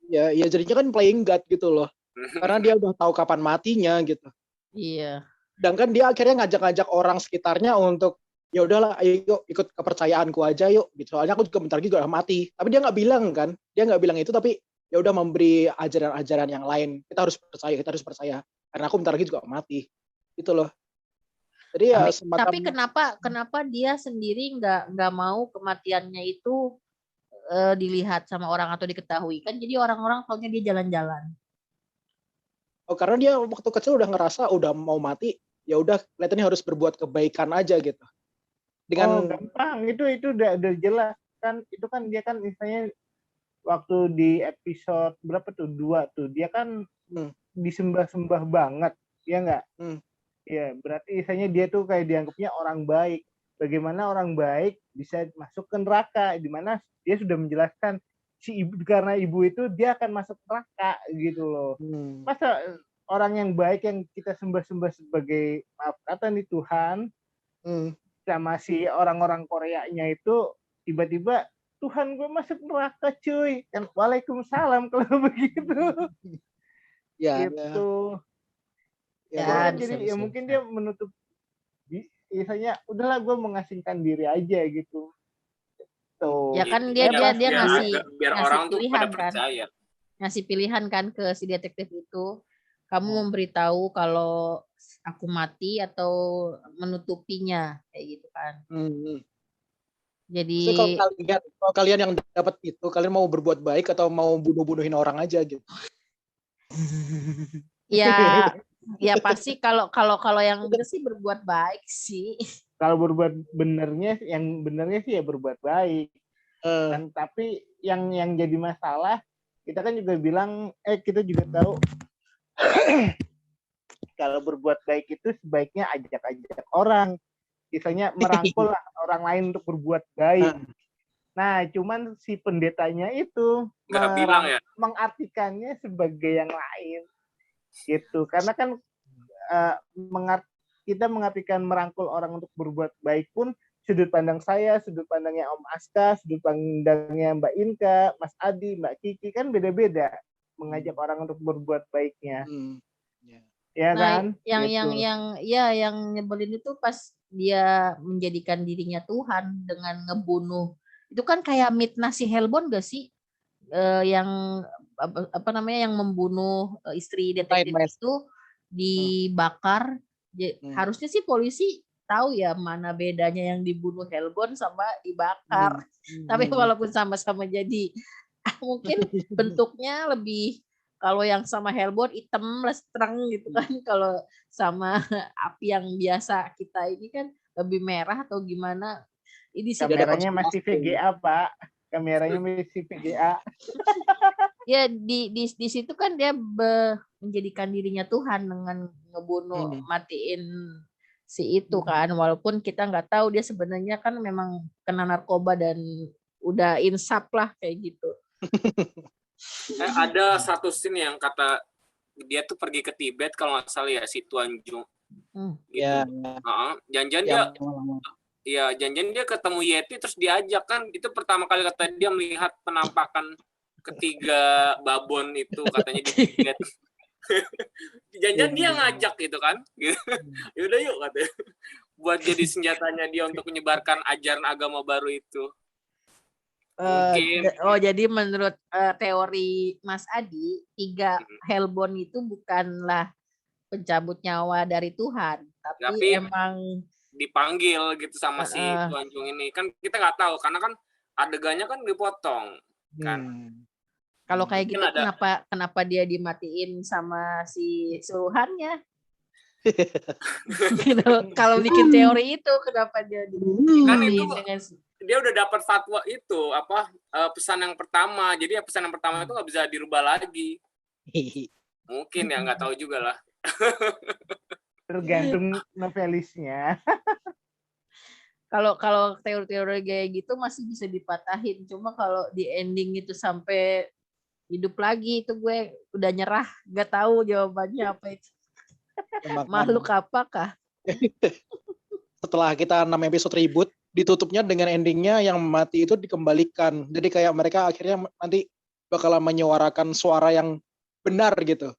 Ya jadinya kan playing God gitu loh. Karena dia udah tahu kapan matinya gitu. Iya. Dan kan dia akhirnya ngajak-ngajak orang sekitarnya untuk ya udahlah ayo ikut kepercayaanku aja yuk gitu. Soalnya aku juga bentar lagi udah mati. Tapi dia nggak bilang kan. Dia nggak bilang itu tapi ya udah memberi ajaran-ajaran yang lain. Kita harus percaya. Karena aku bentar lagi juga mati. Gitu loh. Jadi ya tapi kenapa dia sendiri nggak mau kematiannya itu dilihat sama orang atau diketahui kan jadi orang-orang taunya dia jalan-jalan. Karena dia waktu kecil udah ngerasa udah mau mati ya udah kelihatannya harus berbuat kebaikan aja gitu. Dengan gampang itu udah jelas kan itu kan dia kan misalnya waktu di episode berapa tuh 2 tuh dia kan disembah-sembah banget ya nggak? Ya berarti misalnya dia tuh kayak dianggapnya orang baik. bagaimana orang baik bisa masuk ke neraka, di mana dia sudah menjelaskan si ibu, karena ibu itu dia akan masuk neraka gitu loh. Masa orang yang baik yang kita sembah-sembah sebagai maaf kata nih Tuhan, sama si orang-orang Koreanya itu tiba-tiba Tuhan gue masuk neraka cuy, kan waalaikumsalam kalau begitu. Ya, Gitu. ya, Ya, Kan bisa, jadi bisa, ya mungkin bisa. dia menutup misalnya udahlah gue mengasingkan diri aja gitu. Tuh. Ya kan dia biar ngasih biar ngasih orang tuh pilihan pada kan. percaya. Ngasih pilihan kan ke si detektif itu. Kamu Oh. memberitahu kalau aku mati atau menutupinya kayak gitu kan. Jadi Maksudnya kalau kalian yang dapat itu, kalian mau berbuat baik atau mau bunuh-bunuhin orang aja gitu? ya ya pasti kalau yang bener sih berbuat baik sih. Kalau berbuat benernya, yang benernya sih ya berbuat baik. Dan tapi yang jadi masalah, kita kan juga bilang, kita juga tahu kalau berbuat baik itu sebaiknya ajak-ajak orang, misalnya merangkul orang lain untuk berbuat baik. Nah, cuman si pendetanya itu Nggak bilang ya. mengartikannya sebagai yang lain, gitu. Karena kan kita mengartikan merangkul orang untuk berbuat baik pun sudut pandang saya, sudut pandangnya Om Aska, sudut pandangnya Mbak Inka, Mas Adi, Mbak Kiki kan beda-beda mengajak orang untuk berbuat baiknya. Ya kan? Yang nyebelin itu pas dia menjadikan dirinya Tuhan dengan ngebunuh. Itu kan kayak mitnah si Helbon gak sih? Yang apa namanya yang membunuh istri detektif itu dibakar. Harusnya sih polisi tahu ya mana bedanya yang dibunuh Helbon sama dibakar. Tapi walaupun sama-sama jadi mungkin bentuknya lebih, kalau yang sama Helbon hitam terang gitu kan, kalau sama api yang biasa kita ini kan lebih merah atau gimana. Ini sih kameranya masih VGA, Pak. Kameranya masih VGA. Ya di situ kan dia menjadikan dirinya Tuhan dengan ngebunuh, matiin si itu kan, walaupun kita nggak tahu dia sebenarnya kan memang kena narkoba dan udah insap lah kayak gitu. Ada satu scene yang kata dia tuh pergi ke Tibet kalau nggak salah ya, si Tuan Jung. Gitu. Jangan-jangan dia ketemu Yeti terus diajak kan, itu pertama kali kata dia melihat penampakan ketiga babon itu katanya di Tibet. Jangan-jangan dia ngajak gitu kan. Yaudah yuk katanya. Buat jadi senjatanya dia untuk menyebarkan ajaran agama baru itu. Jadi menurut teori Mas Adi, 3 Helbon itu bukanlah pencabut nyawa dari Tuhan, tapi emang dipanggil gitu sama si Tuan Jung ini. Kan kita nggak tahu karena kan adegannya kan dipotong kan. Kalau kayak gitu kenapa dia dimatiin sama si suruhannya? Gitu. Kalau bikin teori itu kenapa dia dimatiin dengan dia udah dapat fatwa itu pesan yang pertama, jadi pesan yang pertama itu nggak bisa dirubah lagi. Mungkin ya, nggak tahu juga lah. Tergantung novelisnya. Kalau teori-teori kayak gitu masih bisa dipatahin, cuma kalau di ending itu sampai hidup lagi itu gue udah nyerah, nggak tahu jawabannya apa itu. Makhluk apakah? Setelah kita 6 episode ribut, ditutupnya dengan endingnya yang mati itu dikembalikan. Jadi kayak mereka akhirnya nanti bakalan menyuarakan suara yang benar gitu.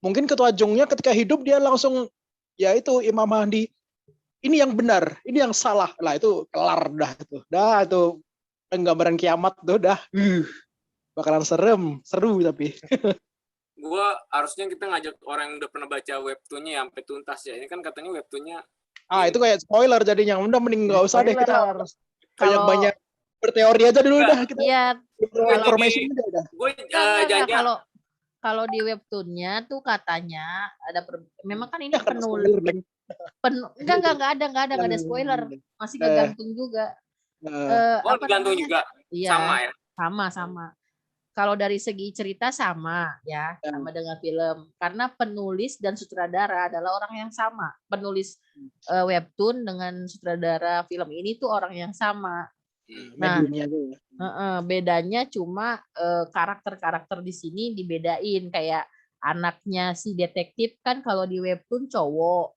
Mungkin ketua Jongnya ketika hidup dia langsung, ya itu Imam Mahdi, ini yang benar, ini yang salah. Lah itu kelar dah tuh. Dah itu penggambaran kiamat tuh dah. Bakalan seru tapi. Gua harusnya kita ngajak orang yang udah pernah baca webtoonnya sampai tuntas ya. Ini kan katanya webtoonnya itu kayak spoiler jadinya. Udah mending nggak usah deh, kita banyak berteori aja dulu dah kita. Iya. Informasi udah. Gue kalau di webtoonnya tuh katanya ada memang kan ini penulis. Enggak ada spoiler. Masih kegantung juga. digantung juga. Iya, sama ya. Sama. kalau dari segi cerita sama ya, sama dengan film. Karena penulis dan sutradara adalah orang yang sama. Penulis webtoon dengan sutradara film ini tuh orang yang sama. Nah, mediumnya tuh. bedanya cuma karakter-karakter di sini dibedain. Kayak anaknya si detektif kan kalau di webtoon cowok,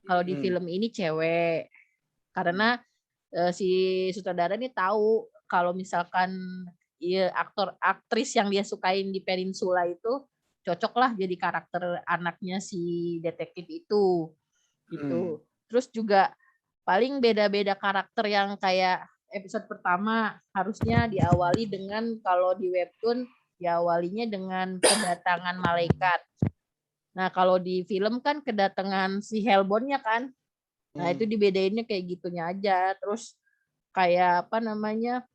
kalau di film ini cewek. Karena si sutradara ini tahu kalau misalkan aktor aktris yang dia sukain di Peninsula itu cocoklah jadi karakter anaknya si detektif itu gitu. Terus juga paling beda-beda karakter yang kayak episode pertama harusnya diawali dengan, kalau di webtoon diawalinya dengan kedatangan malaikat. Nah, kalau di film kan kedatangan si Hellbound-nya kan. Nah, itu dibedainnya kayak gitunya aja. Terus kayak apa namanya?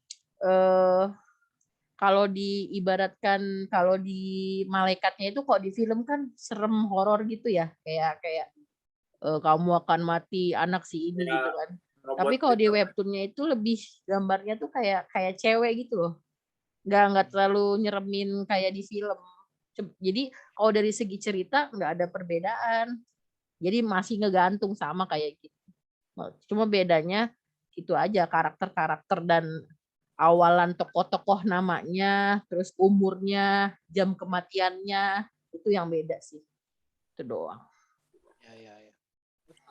Kalau diibaratkan, kalau di malaikatnya itu kok di film kan serem horor gitu ya, kayak kamu akan mati anak si ini gitu kan. Tapi kalau di webtoonnya itu lebih gambarnya tuh kayak cewek gitu loh, nggak terlalu nyeremin kayak di film. Jadi kalau dari segi cerita nggak ada perbedaan, jadi masih ngegantung sama kayak gitu. Cuma bedanya itu aja, karakter-karakter dan awalan tokoh-tokoh namanya, terus umurnya, jam kematiannya, itu yang beda sih. Itu doang. Ya.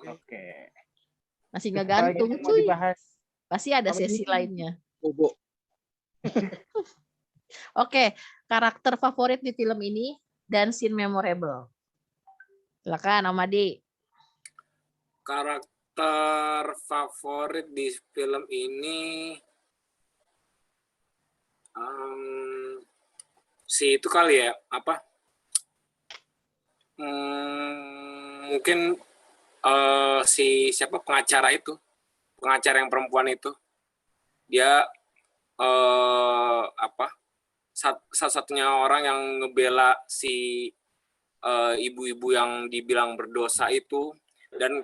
Oke. Masih Terus ngegantung apalagi mau cuy. dibahas? Pasti ada Apa sesi ini? lainnya. Bobo. Oke, karakter favorit di film ini dan scene memorable. Silakan Om Adi. Karakter favorit di film ini si itu kali ya, apa? Mungkin si siapa pengacara yang perempuan itu, dia satu-satunya orang yang ngebela si ibu-ibu yang dibilang berdosa itu. Dan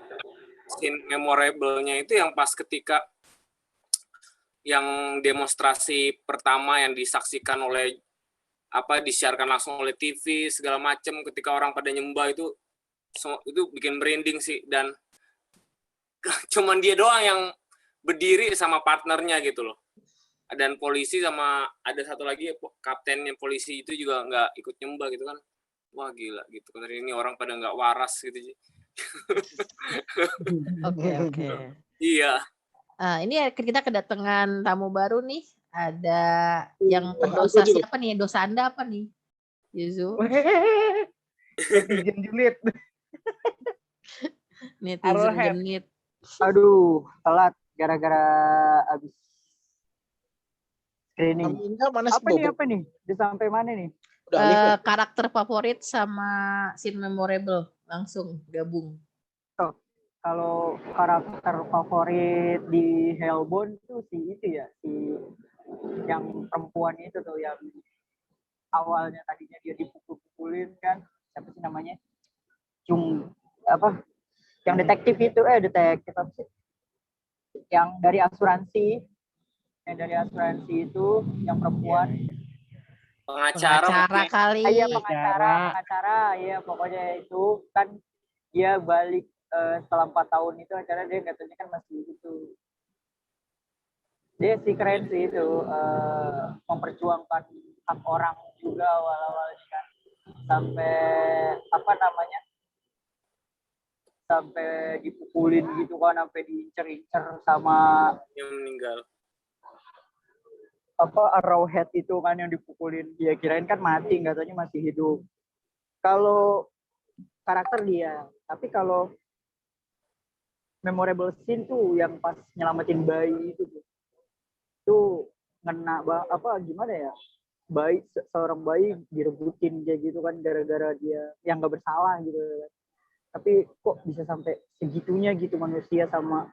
scene memorable-nya itu yang pas ketika yang demonstrasi pertama yang disaksikan oleh disiarkan langsung oleh TV segala macam, ketika orang pada nyembah itu bikin merinding sih. Dan cuman dia doang yang berdiri sama partnernya gitu loh. Dan polisi sama ada satu lagi kaptennya polisi itu juga nggak ikut nyembah gitu kan. Wah gila gitu kan, ini orang pada nggak waras gitu sih. Oke. Iya. Ini kita kedatangan tamu baru nih. Ada yang pendosa siapa nih? Dosanda apa nih? Yuzu. Netizen julid. Netizen genit. Aduh, telat gara-gara abis screening. Apa nih? Udah sampai mana nih? Karakter favorit sama scene memorable langsung gabung. Kalau karakter favorit di Hellbound tuh si yang perempuan itu tuh, yang awalnya tadinya dia dipukul-pukulin kan, siapa sih namanya? Yang detektif itu detektif apa sih? Yang dari asuransi itu yang perempuan. Pengacara kali. Iya, pengacara. Iya, pokoknya itu kan dia balik setelah 4 tahun itu acara dia katanya kan masih gitu. Dia sih keren sih itu, memperjuangkan hak orang juga awal-awalnya kan. Sampai dipukulin gitu kan, sampai diincer-incer sama yang meninggal. Arrowhead itu kan yang dipukulin, dia kirain kan mati, nggak taunya masih hidup. Kalau karakter dia, tapi kalau memorable scene tuh yang pas nyelamatin bayi itu tuh ngena gimana ya, seorang bayi direbutin kayak gitu kan gara-gara dia yang nggak bersalah gitu. Tapi kok bisa sampai segitunya gitu manusia sama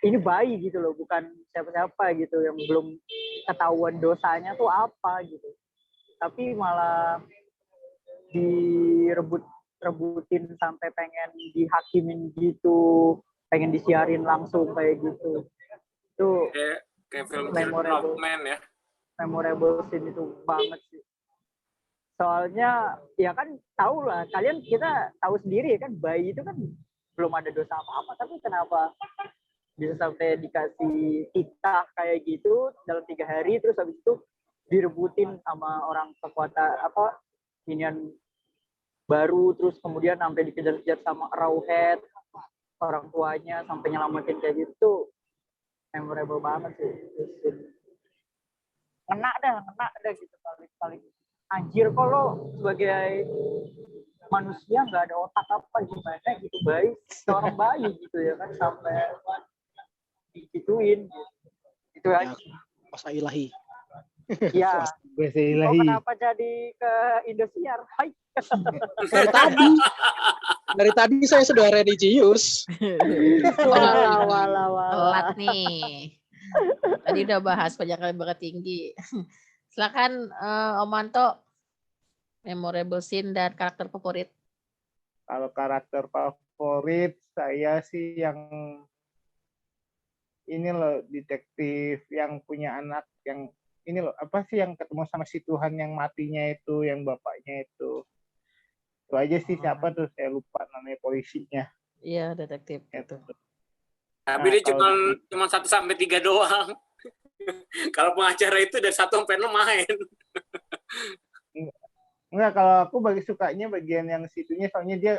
ini bayi gitu loh, bukan siapa-siapa gitu yang belum ketahuan dosanya tuh apa gitu, tapi malah direbutin sampai pengen dihakimin gitu, pengen disiarin langsung kayak gitu. Tuh kayak film memorable. Man ya. memorable scene itu banget sih. Soalnya ya kan tahu lah, kita tahu sendiri ya kan, bayi itu kan belum ada dosa apa-apa, tapi kenapa bisa sampai dikasih titah kayak gitu dalam 3 hari, terus habis itu direbutin sama orang kekuatan inian baru, terus kemudian sampai dikejar-kejar sama Arrowhead, orang tuanya sampai nyelamatin kayak gitu. Memorable banget sih. Kena dah gitu paling anjir, kalau sebagai manusia nggak ada otak apa gimana gitu, bayi seorang bayi gitu ya kan sampai digituin gitu. Itu Ya, aja. kuasa ilahi. Ya. Bahasa Oh, ilahi. kenapa jadi ke Indosiar? Hai. Dari tadi saya sudah religius. Wala. Telat nih. Tadi udah bahas penjagaan bakat tinggi. Silakan Om Manto, memorable scene dan karakter favorit. Kalau karakter favorit saya sih yang ini loh, detektif yang punya anak yang ini loh, apa sih yang ketemu sama si Tuhan yang matinya itu, yang bapaknya itu. Itu aja sih, siapa tuh saya lupa namanya polisinya. Iya, detektif Itu. gitu. Tapi Nah, dia cuma 1 sampai 3 doang. Kalau pengacara itu dari 1 sampai 6 main. Enggak, kalau aku sukanya bagian yang situnya, soalnya dia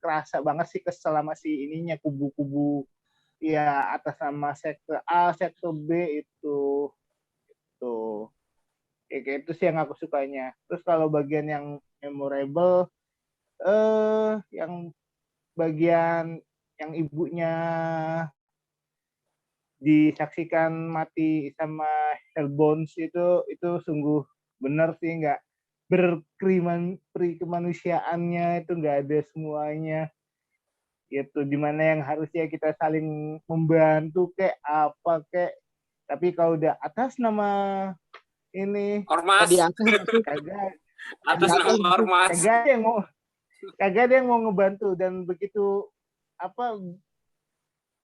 kerasa banget sih kesel sama si ininya, kubu-kubu ya atas nama sektor A, sektor B itu. Tuh. Kayak itu sih yang aku sukanya. Terus kalau bagian yang memorable yang bagian yang ibunya disaksikan mati sama Hellbones itu sungguh benar sih, nggak kemanusiaannya itu nggak ada semuanya gitu, dimana yang harusnya kita saling membantu kayak apa kayak, tapi kalau udah atas nama ini Ormas. kagak Atas nama ormas. kagak ada yang mau ngebantu, dan begitu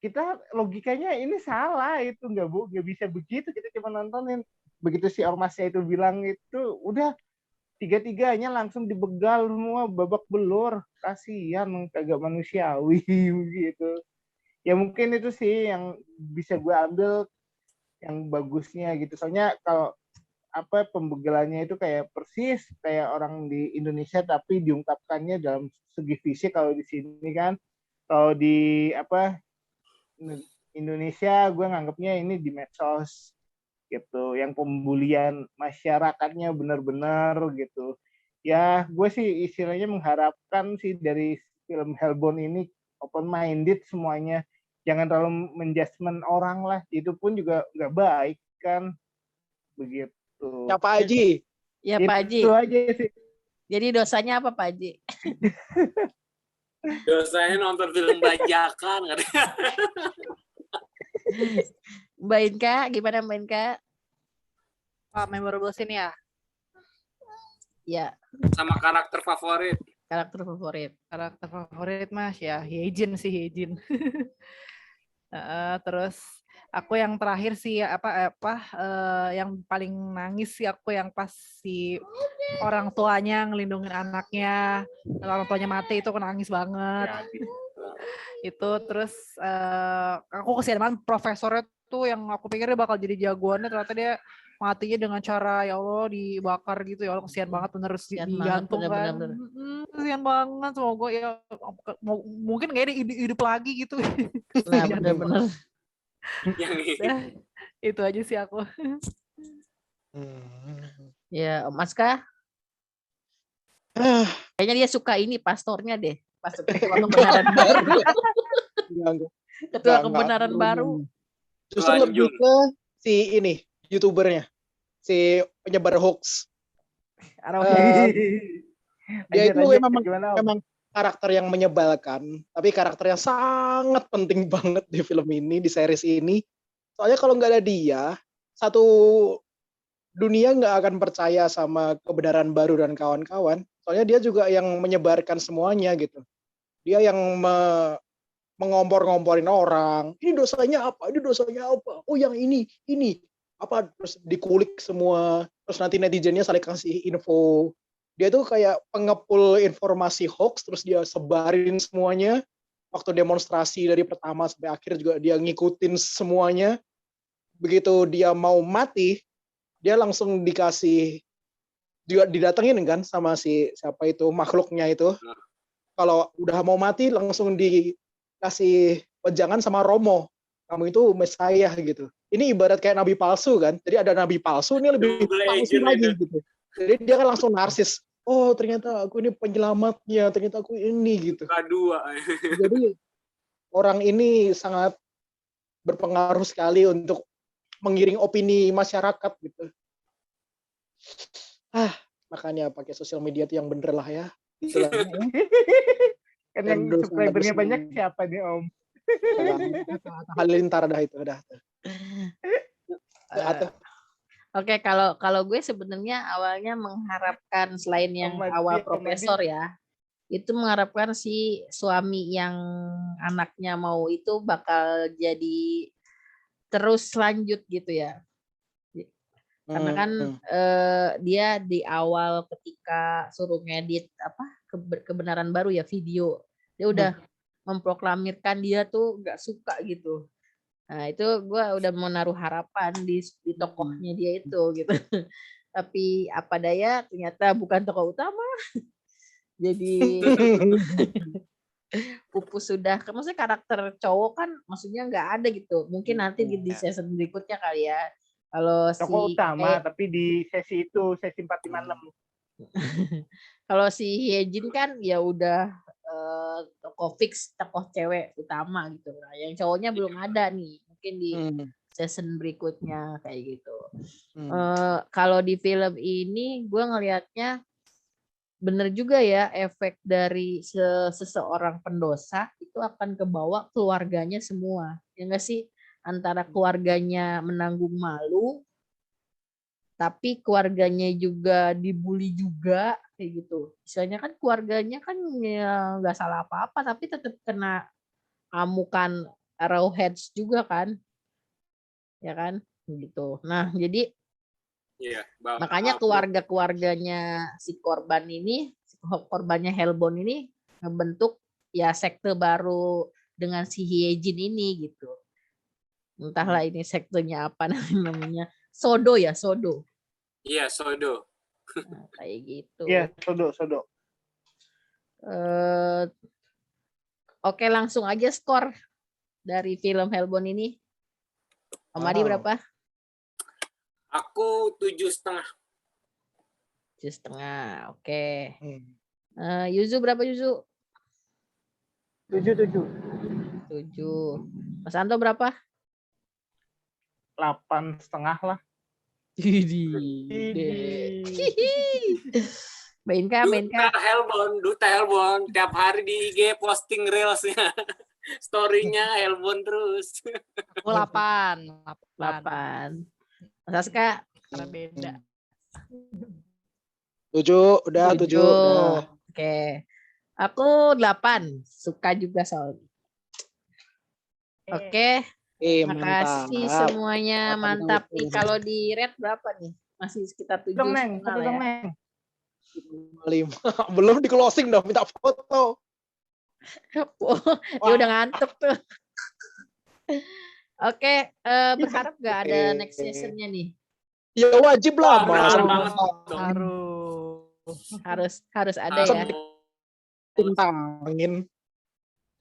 kita logikanya ini salah, itu nggak bisa begitu, kita cuma nontonin. Begitu si ormasnya itu bilang itu udah 3-3-nya langsung dibegal semua, babak belur, kasihan, kagak manusiawi gitu. Ya mungkin itu sih yang bisa gue ambil yang bagusnya gitu, soalnya kalau pembegalannya itu kayak persis kayak orang di Indonesia, tapi diungkapkannya dalam segi fisik. Kalau di sini kan, kalau di Indonesia gue nganggapnya ini di medsos gitu, yang pembulian masyarakatnya benar-benar gitu. Ya gue sih istilahnya mengharapkan sih dari film Hellbound ini open minded semuanya, jangan terlalu menjudgment orang lah, itu pun juga nggak baik kan, begitu. Ya Pak Haji. Ya Pak Haji. Itu aja sih. Jadi dosanya apa Pak Haji? Dosanya nonton film bajakan. Mbak Inka, gimana Mbak Inka? Memorable scene ya? Ya. Sama karakter favorit. Karakter favorit. Karakter favorit Mas ya, Hyejin sih, Hyejin. Terus aku yang terakhir sih yang paling nangis sih aku yang pas si orang tuanya ngelindungin anaknya, orang tuanya mati, itu aku nangis banget. Ya, Itu terus aku kesian banget profesornya tuh, yang aku pikir dia bakal jadi jagoannya, ternyata dia matinya dengan cara ya Allah dibakar gitu. Ya Allah, kesian banget bener, digantung kan. Kesian banget, semoga ya mungkin kayak dia hidup lagi gitu. Nah, bener-bener. Itu aja sih aku. Ya, Om Aska. Kayaknya dia suka ini pastornya deh. Ketua kebenaran baru. Ketua kebenaran baru. Justru lebih ke si ini YouTubernya, si penyebar hoax. Dia itu memang karakter yang menyebalkan, tapi karakter yang sangat penting banget di film ini, di series ini. Soalnya kalau nggak ada dia, satu dunia nggak akan percaya sama kebenaran baru dan kawan-kawan. Soalnya dia juga yang menyebarkan semuanya gitu. Dia yang mengompor-ngomporin orang. Ini dosanya apa? Ini dosanya apa? Oh yang ini. terus dikulik semua, terus nanti netizennya saling kasih info. Dia tuh kayak pengepul informasi hoax, terus dia sebarin semuanya. Waktu demonstrasi dari pertama sampai akhir juga dia ngikutin semuanya. Begitu dia mau mati, dia langsung dikasih, juga didatengin kan sama siapa itu makhluknya itu. Kalau udah mau mati langsung dikasih wejangan sama Romo. Kamu itu Mesiah gitu. Ini ibarat kayak nabi palsu kan. Jadi ada nabi palsu, ini lebih palsu lagi gitu. Jadi dia kan langsung narsis. Oh ternyata aku ini penyelamatnya, ternyata aku ini gitu. Kedua. Jadi orang ini sangat berpengaruh sekali untuk mengiring opini masyarakat gitu. Makanya pakai sosial media itu yang bener lah ya. Kan yang subscribernya banyak siapa nih Om? Halilintar dah itu udah. Oke, kalau gue sebenarnya awalnya mengharapkan selain yang awal profesor ya, itu mengharapkan si suami yang anaknya mau itu bakal jadi terus lanjut gitu ya. Karena kan dia di awal ketika suruh ngedit kebenaran baru ya video, dia udah memproklamirkan dia tuh nggak suka gitu. Nah itu gue udah menaruh harapan di tokohnya dia itu gitu. Tapi apa daya ternyata bukan tokoh utama. Jadi Pupus sudah, maksudnya karakter cowok kan maksudnya nggak ada gitu. Mungkin nanti di season berikutnya kali ya. Kalau tokoh utama tapi di sesi itu sesi 456. Kalau si Hyejin kan ya udah tokoh fix, tokoh cewek utama gitu. Nah, yang cowoknya belum ada nih, mungkin di season berikutnya kayak gitu. Kalau di film ini gue ngelihatnya bener juga ya, efek dari seseorang pendosa itu akan kebawa keluarganya semua. Ya nggak sih? Antara keluarganya menanggung malu, tapi keluarganya juga dibully juga kayak gitu. Misalnya kan keluarganya kan ya nggak salah apa-apa, tapi tetap kena amukan arrowheads juga kan, ya kan, gitu. Nah jadi makanya keluarganya si korban ini, korbannya Hellbound ini ngebentuk ya sekte baru dengan si Hyejin ini gitu. Entahlah ini sektenya apa namanya. Sodo ya, Sodo. Iya, Sodo. Nah, kayak gitu. Iya, Sodo. Oke, langsung aja skor dari film Hellbound ini. Om Adi berapa? Aku 7,5. 7,5. Oke. Yuzu berapa Yuzu? 7. 7. Mas Anto berapa? 8,5 lah. Mainkan. Duta Hellbound. Tiap hari di IG posting reelsnya. Story-nya Hellbound terus. 8. Mas Aska? Karena beda. 7, udah 7. Udah. Oke. Aku 8. Suka juga soalnya. Oke. Makasih semuanya, mantap nih. Kalau di rate berapa nih? Masih sekitar 7 ya. 5. Belum di closing dong, minta foto. Dia udah ngantuk tuh. Oke, berharap nggak ada next seasonnya nih? Ya wajib lah, Mas. Harus ada ya. Tentangin.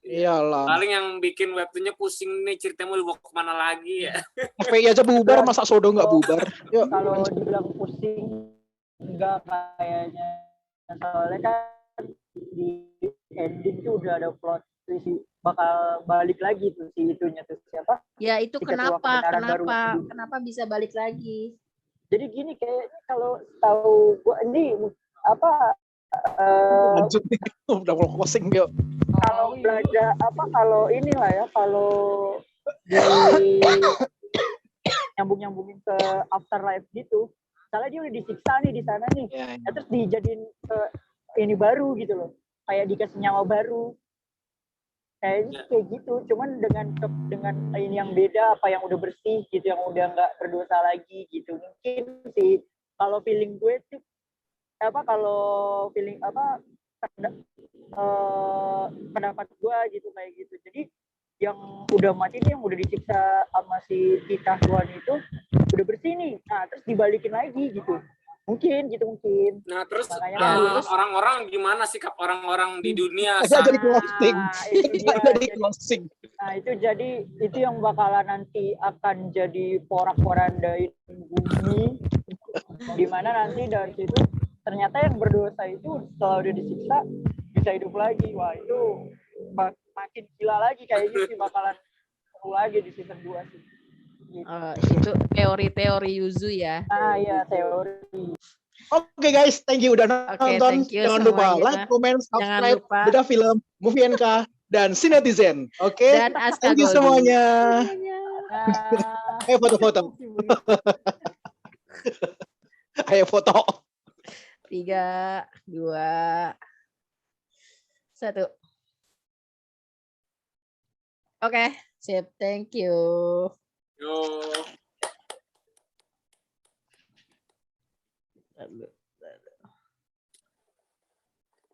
Iyalah. Paling yang bikin webtoonnya pusing nih, ceritanya mau dibawa kemana lagi ya. FPI aja bubar, masa Sodo nggak bubar? Yuk. Kalau dibilang pusing, enggak kayaknya. Soalnya kan di ending tuh udah ada plot twist, bakal balik lagi tuh si itunya tuh siapa? Ya itu kenapa bisa balik lagi? Jadi gini kayaknya kalau tahu gua ini apa? Lanjut nih, udah mau closing yuk. Kalau belajar kalau inilah ya, kalau nyambungin ke afterlife gitu, soalnya dia udah disiksa nih di sana nih, terus dijadiin ini baru gitu loh, kayak dikasih nyawa baru. kayaknya kayak gitu, cuman dengan ini yang beda, apa yang udah bersih gitu, yang udah nggak berdosa lagi gitu. Mungkin sih kalau feeling gue tuh kalau feeling pendapat gue gitu kayak gitu. Jadi yang udah mati nih, yang udah disiksa sama si kita Tuhan itu udah bersih nih, nah terus dibalikin lagi gitu, mungkin. Nah, terus Makanya orang-orang gimana sikap orang-orang di dunia Nggak saat jadi closing. itu dia. Jadi closing. Nah itu yang bakalan nanti akan jadi porak-porandain bumi, dimana nanti dari situ ternyata yang berdosa itu setelah udah disiksa bisa hidup lagi. Wah, itu makin gila lagi kayaknya sih, bakalan seru lagi di season 2 sih. Gitu. Itu teori-teori Yuzu ya. Iya, teori. Oke guys, thank you udah Oke, nonton. thank you Jangan lupa semuanya. like, comment, Jangan subscribe, lupa. Bedah Film, Movie NK, dan Sinetizen. Oke, Dan Aska thank you Goldie. semuanya. Nah, Ayo foto-foto. Ayo foto. 3, 2, 1. Oke, sip. Thank you. yo Lalu.